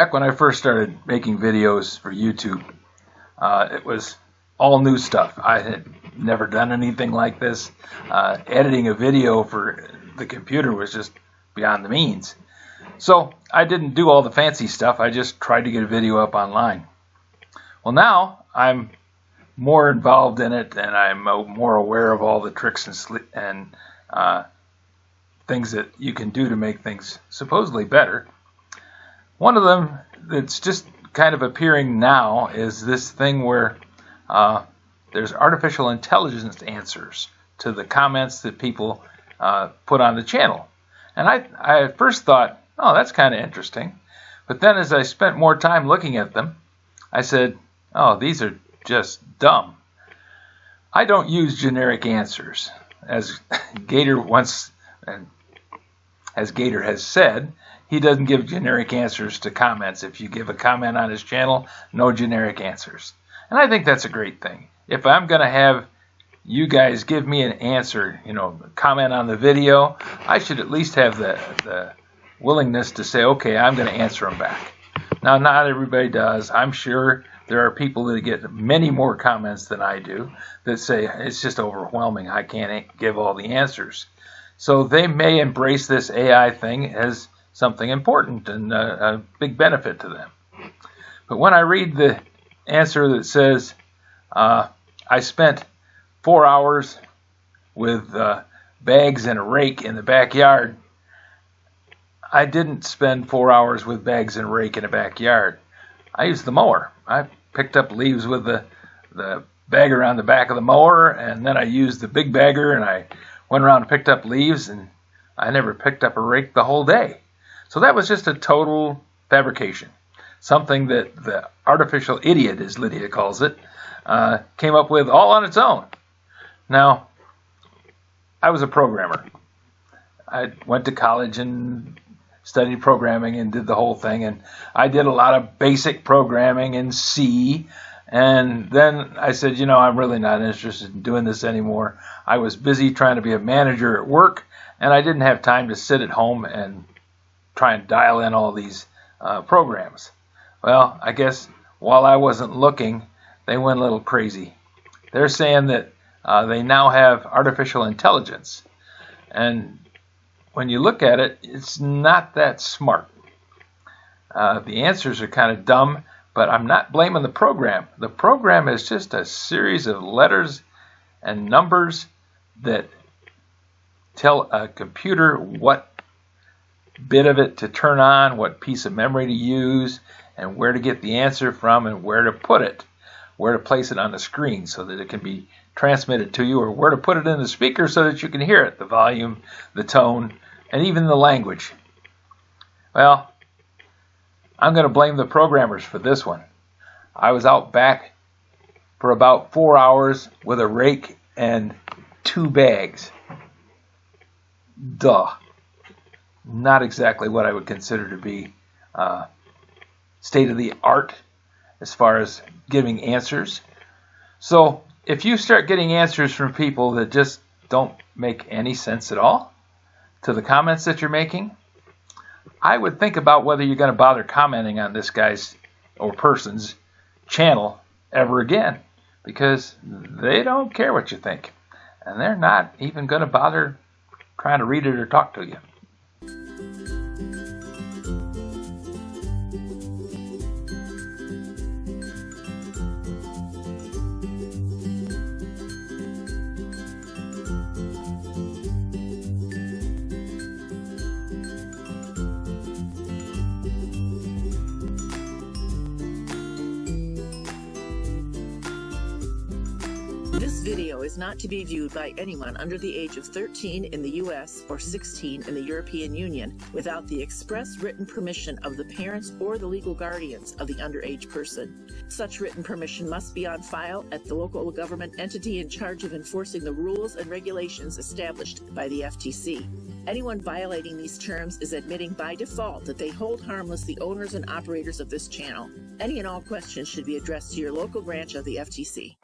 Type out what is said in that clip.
Back when I first started making videos for YouTube, it was all new stuff. I had never done anything like this. Editing a video for the computer was just beyond the means. So I didn't do all the fancy stuff. I just tried to get a video up online. Well, now I'm more involved in it, and I'm more aware of all the tricks and things that you can do to make things supposedly better. One of them that's just kind of appearing now is this thing where there's artificial intelligence answers to the comments that people put on the channel. And I at first thought, oh, that's kind of interesting. But then as I spent more time looking at them, I said, oh, these are just dumb. I don't use generic answers. As Gator has said, he doesn't give generic answers to comments. If you give a comment on his channel, no generic answers. And I think that's a great thing. If I'm going to have you guys give me an answer, comment on the video, I should at least have the willingness to say, okay, I'm going to answer them back. Now, not everybody does. I'm sure there are people that get many more comments than I do that say, it's just overwhelming. I can't give all the answers. So they may embrace this AI thing as something important and a big benefit to them. But when I read the answer that says, I spent 4 hours with bags and a rake in the backyard, I didn't spend 4 hours with bags and a rake in the backyard. I used the mower. I picked up leaves with the bagger on the back of the mower, and then I used the big bagger, and I went around and picked up leaves, and I never picked up a rake the whole day. So that was just a total fabrication, something that the artificial idiot, as Lydia calls it, came up with all on its own. Now, I was a programmer. I went to college and studied programming and did the whole thing, and I did a lot of basic programming in C, and then I said, I'm really not interested in doing this anymore. I was busy trying to be a manager at work, and I didn't have time to sit at home and try and dial in all these programs. Well, I guess while I wasn't looking, they went a little crazy. They're saying that they now have artificial intelligence, and when you look at it, it's not that smart. The answers are kind of dumb, but I'm not blaming the program. The program is just a series of letters and numbers that tell a computer what bit of it to turn on, what piece of memory to use, and where to get the answer from, and where to put it, where to place it on the screen so that it can be transmitted to you, or where to put it in the speaker so that you can hear it, the volume, the tone, and even the language. Well, I'm going to blame the programmers for this one. I was out back for about 4 hours with a rake and 2 bags. Duh. Not exactly what I would consider to be state of the art as far as giving answers. So if you start getting answers from people that just don't make any sense at all to the comments that you're making, I would think about whether you're going to bother commenting on this guy's or person's channel ever again, because they don't care what you think, and they're not even going to bother trying to read it or talk to you. This video is not to be viewed by anyone under the age of 13 in the U.S. or 16 in the European Union without the express written permission of the parents or the legal guardians of the underage person. Such written permission must be on file at the local government entity in charge of enforcing the rules and regulations established by the FTC. Anyone violating these terms is admitting by default that they hold harmless the owners and operators of this channel. Any and all questions should be addressed to your local branch of the FTC.